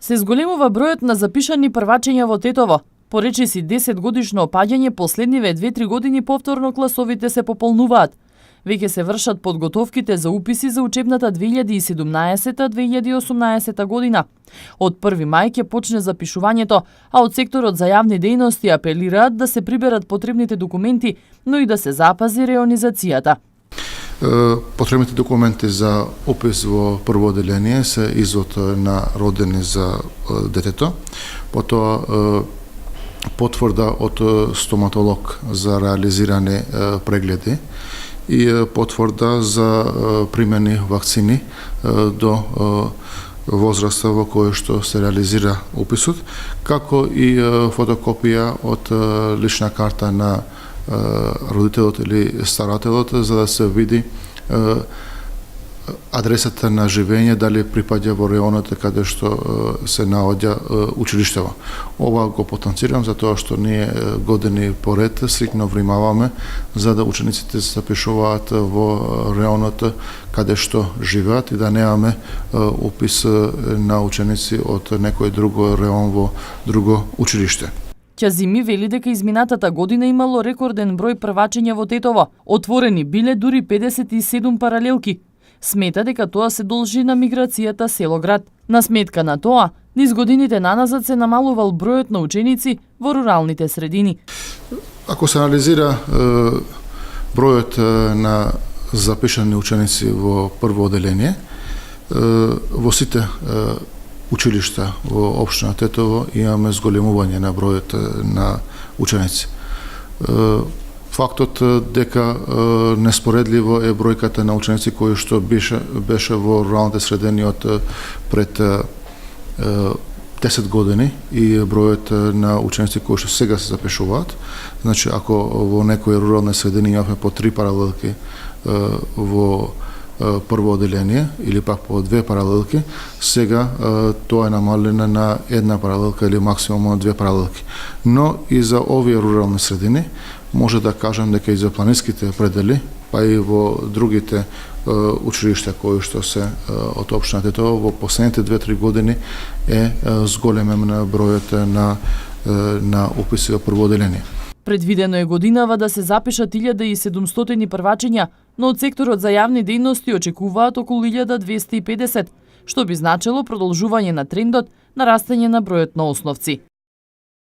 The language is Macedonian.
Се зголемува бројот на запишани првачења во Тетово. По речиси 10 годишно опаѓање, последниве 2-3 години повторно класовите се пополнуваат. Веќе се вршат подготовките за уписи за учебната 2017-2018 година. Од 1 мај ќе почне запишувањето, а од секторот за јавни дејности апелираат да се приберат потребните документи, но и да се запази реонизацијата. Потребните документи за упис во прво одделение се извод на родени за детето, потоа потврда од стоматолог за реализирани прегледи и потврда за примени вакцини до возраста во која што се реализира уписот, како и фотокопија од лична карта на родителот или старателот, за да се види адресата на живење, дали припаѓа во реонот каде што се наоѓа училиштево. Ова го потенцирам затоа што ние години поред стрикно внимаваме за да учениците се запишуваат во реонот каде што живеат и да немаме упис на ученици од некој друг реон во друго училиште. Ќазими вели дека изминатата година имало рекорден број првачења во Тетово. Отворени биле дури 57 паралелки. Смета дека тоа се должи на миграцијата село-град. На сметка на тоа, низ годините наназад се намалувал бројот на ученици во руралните средини. Ако се анализира бројот на запишани ученици во прво одделение, во сите училишта во општина Тетово имаме зголемување на бројот на ученици. Фактот дека неспоредливо е бројката на ученици кои што беше во руралните средини од пред 10 години и бројот на ученици кои што сега се запишуваат. Значи, ако во некои рурални средини имавме по 3 паралелки во прво одделение или пак по 2 паралелки, сега тоа е намалено на 1 паралелка или максимум 2 паралелки. Но и за овие рурални средини може да кажам дека и за планинските предели, па и во другите училишта кои што се од општина Тетово во последните 2-3 години е зголемен бројот на уписи во прво одделение. Предвидено е годинава да се запишат 1700 првачења, но од секторот за јавни дејности очекуваат околу 1250, што би значило продолжување на трендот на растење на бројот на основци.